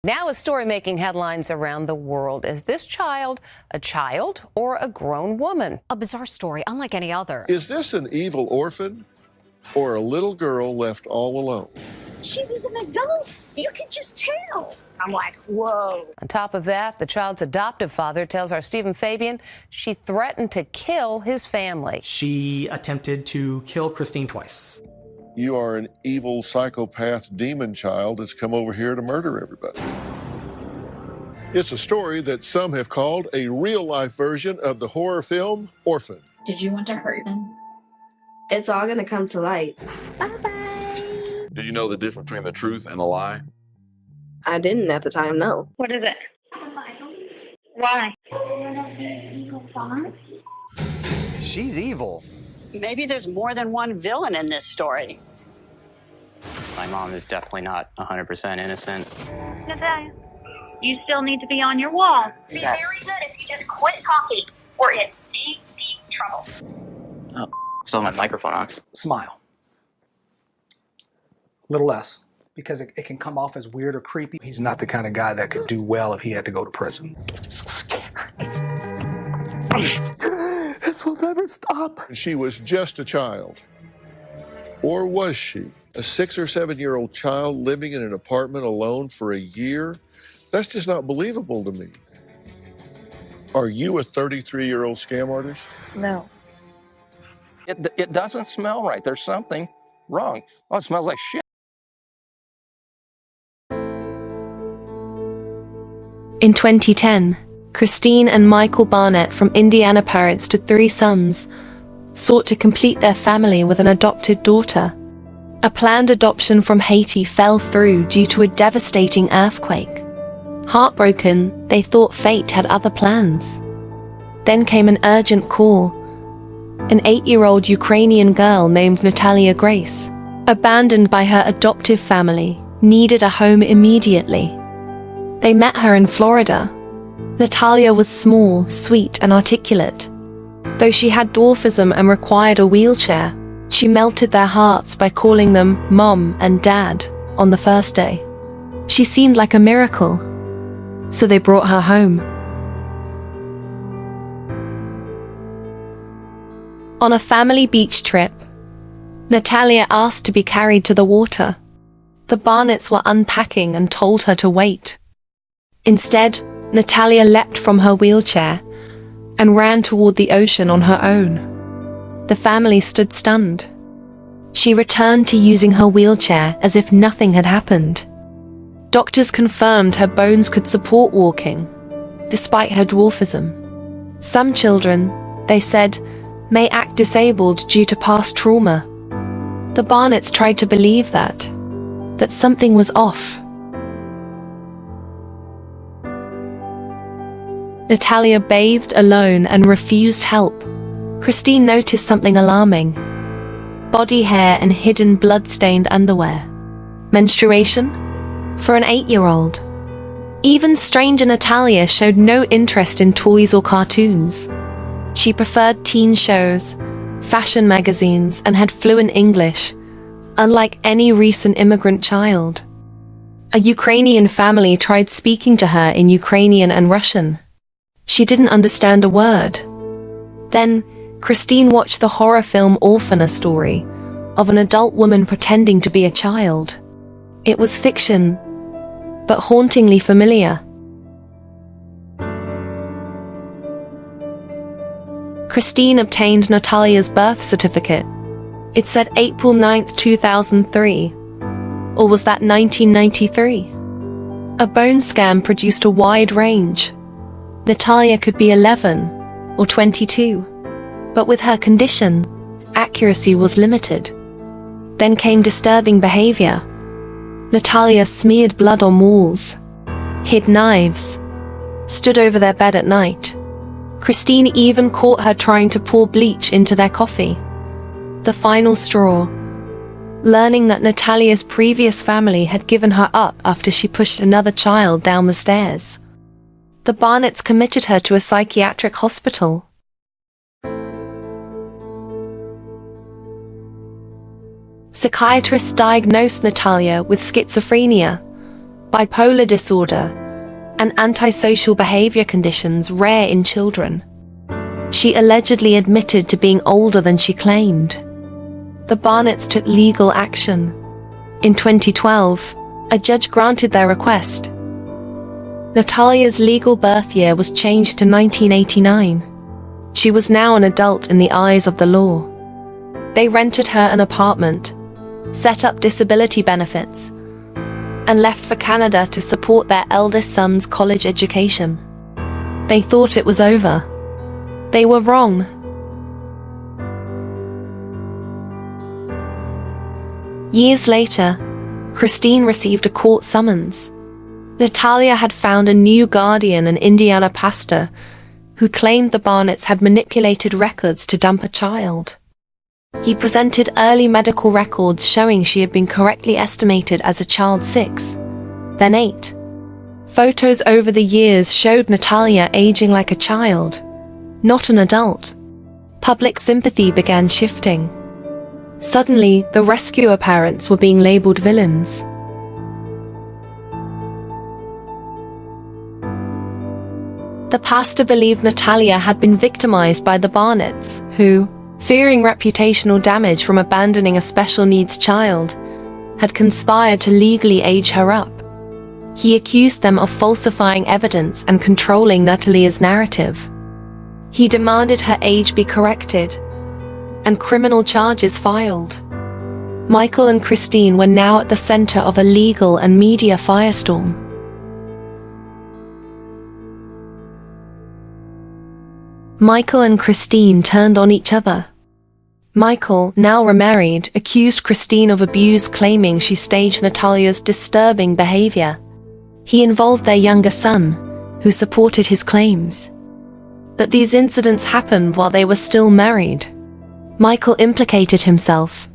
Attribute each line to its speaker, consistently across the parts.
Speaker 1: Now a story making headlines around the world. Is this child a child or a grown woman?
Speaker 2: A bizarre story, unlike any other.
Speaker 3: Is this an evil orphan or a little girl left all alone?
Speaker 4: She was an adult. You could just tell. I'm like, whoa.
Speaker 1: On top of that, the child's adoptive father tells our Stephen Fabian she threatened to kill his family.
Speaker 5: She attempted to kill Christine twice.
Speaker 3: You are an evil psychopath demon child that's come over here to murder everybody. It's a story that some have called a real-life version of the horror film Orphan.
Speaker 6: Did you want to hurt him?
Speaker 7: It's all gonna come to light.
Speaker 6: Bye-bye.
Speaker 8: Do you know the difference between the truth and a lie?
Speaker 7: I didn't at the time, no.
Speaker 9: What is it? Why?
Speaker 10: She's evil.
Speaker 4: Maybe there's more than one villain in this story.
Speaker 11: My mom is definitely not 100% innocent.
Speaker 9: Natalia, you still need to be on your wall.
Speaker 12: Be very good if you just quit talking, or it's deep, deep trouble.
Speaker 11: Oh, still have my microphone on.
Speaker 5: Smile. A little less, because it can come off as weird or creepy. He's not the kind of guy that could do well if he had to go to prison. So scared. This will never stop.
Speaker 3: She was just a child. Or was she? A 6 or 7 year old child living in an apartment alone for a year? That's just not believable to me. Are you a 33-year-old scam artist?
Speaker 4: No.
Speaker 13: It doesn't smell right. There's something wrong. Oh, it smells like shit.
Speaker 14: In 2010, Christine and Michael Barnett from Indiana parents to 3 sons sought to complete their family with an adopted daughter. A planned adoption from Haiti fell through due to a devastating earthquake. Heartbroken, they thought fate had other plans. Then came an urgent call. An 8-year-old Ukrainian girl named Natalia Grace, abandoned by her adoptive family, needed a home immediately. They met her in Florida. Natalia was small, sweet, and articulate. Though she had dwarfism and required a wheelchair, she melted their hearts by calling them Mom and Dad on the first day. She seemed like a miracle, so they brought her home. On a family beach trip, Natalia asked to be carried to the water. The Barnetts were unpacking and told her to wait. Instead, Natalia leapt from her wheelchair and ran toward the ocean on her own. The family stood stunned. She returned to using her wheelchair as if nothing had happened. Doctors confirmed her bones could support walking, despite her dwarfism. Some children, they said, may act disabled due to past trauma. The Barnetts tried to believe that something was off. Natalia bathed alone and refused help. Christine noticed something alarming. Body hair and hidden blood-stained underwear. Menstruation? For an 8-year-old. Even stranger Natalia showed no interest in toys or cartoons. She preferred teen shows, fashion magazines, and had fluent English, unlike any recent immigrant child. A Ukrainian family tried speaking to her in Ukrainian and Russian. She didn't understand a word. Then, Christine watched the horror film Orphan, a story of an adult woman pretending to be a child. It was fiction, but hauntingly familiar. Christine obtained Natalia's birth certificate. It said April 9, 2003. Or was that 1993? A bone scan produced a wide range. Natalia could be 11 or 22. But with her condition, accuracy was limited. Then came disturbing behavior. Natalia smeared blood on walls, hid knives, stood over their bed at night. Christine even caught her trying to pour bleach into their coffee. The final straw, learning that Natalia's previous family had given her up after she pushed another child down the stairs. The Barnetts committed her to a psychiatric hospital. Psychiatrists diagnosed Natalia with schizophrenia, bipolar disorder, and antisocial behavior conditions rare in children. She allegedly admitted to being older than she claimed. The Barnetts took legal action. In 2012, a judge granted their request. Natalia's legal birth year was changed to 1989. She was now an adult in the eyes of the law. They rented her an apartment, set up disability benefits, and left for Canada to support their eldest son's college education. They thought it was over. They were wrong. Years later, Christine received a court summons. Natalia had found a new guardian, an Indiana pastor, who claimed the Barnetts had manipulated records to dump a child. He presented early medical records showing she had been correctly estimated as a child 6, then 8. Photos over the years showed Natalia aging like a child, not an adult. Public sympathy began shifting. Suddenly, the rescuer parents were being labeled villains. The pastor believed Natalia had been victimized by the Barnetts, who, fearing reputational damage from abandoning a special needs child, had conspired to legally age her up. He accused them of falsifying evidence and controlling Natalia's narrative. He demanded her age be corrected, and criminal charges filed. Michael and Christine were now at the center of a legal and media firestorm. Michael and Christine turned on each other. Michael, now remarried, accused Christine of abuse, claiming she staged Natalia's disturbing behavior. He involved their younger son, who supported his claims. That these incidents happened while they were still married. Michael implicated himself.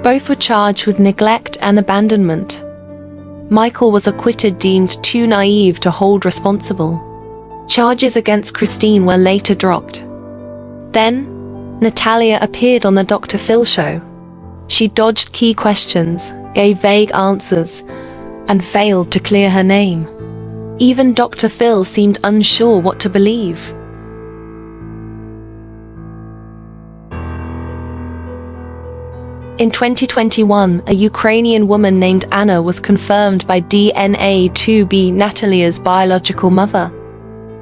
Speaker 14: Both were charged with neglect and abandonment. Michael was acquitted, deemed too naive to hold responsible. Charges against Christine were later dropped. Then, Natalia appeared on the Dr. Phil show. She dodged key questions, gave vague answers, and failed to clear her name. Even Dr. Phil seemed unsure what to believe. In 2021, a Ukrainian woman named Anna was confirmed by DNA to be Natalia's biological mother.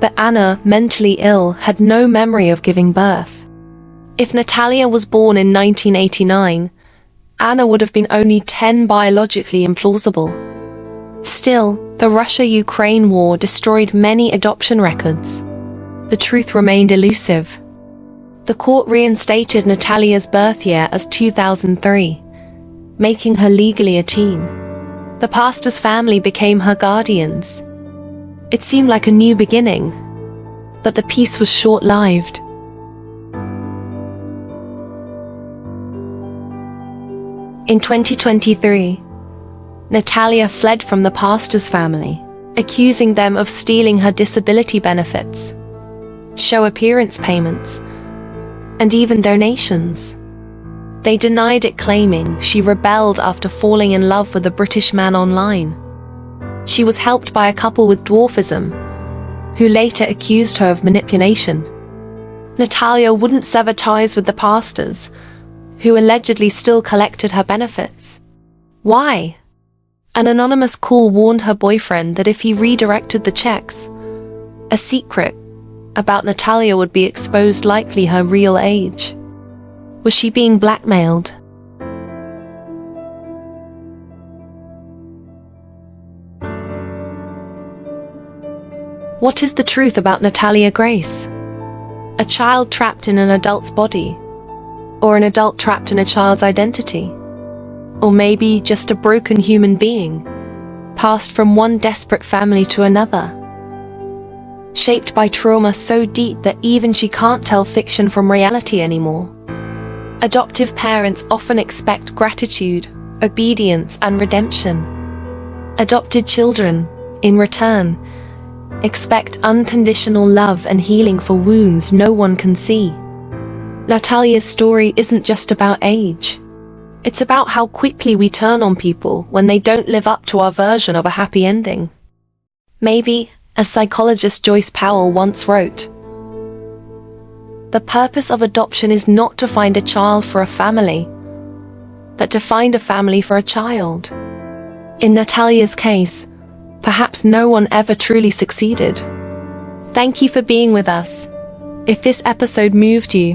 Speaker 14: But Anna, mentally ill, had no memory of giving birth. If Natalia was born in 1989, Anna would have been only 10, biologically implausible. Still, the Russia-Ukraine war destroyed many adoption records. The truth remained elusive. The court reinstated Natalia's birth year as 2003, making her legally a teen. The pastor's family became her guardians. It seemed like a new beginning, but the peace was short-lived. In 2023, Natalia fled from the pastor's family, accusing them of stealing her disability benefits, show appearance payments, and even donations. They denied it, claiming she rebelled after falling in love with a British man online. She was helped by a couple with dwarfism, who later accused her of manipulation. Natalia wouldn't sever ties with the pastors, who allegedly still collected her benefits. Why? An anonymous call warned her boyfriend that if he redirected the checks, a secret about Natalia would be exposed, likely her real age. Was she being blackmailed? What is the truth about Natalia Grace? A child trapped in an adult's body? Or an adult trapped in a child's identity? Or maybe just a broken human being, passed from one desperate family to another? Shaped by trauma so deep that even she can't tell fiction from reality anymore. Adoptive parents often expect gratitude, obedience, and redemption. Adopted children, in return, expect unconditional love and healing for wounds no one can see. Natalia's story isn't just about age. It's about how quickly we turn on people when they don't live up to our version of a happy ending. Maybe, as psychologist Joyce Powell once wrote, the purpose of adoption is not to find a child for a family, but to find a family for a child. In Natalia's case, perhaps no one ever truly succeeded. Thank you for being with us. If this episode moved you,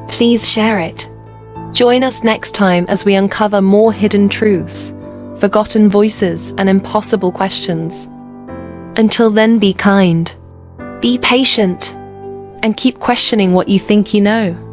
Speaker 14: please share it. Join us next time as we uncover more hidden truths, forgotten voices, and impossible questions. Until then, be kind, be patient, and keep questioning what you think you know.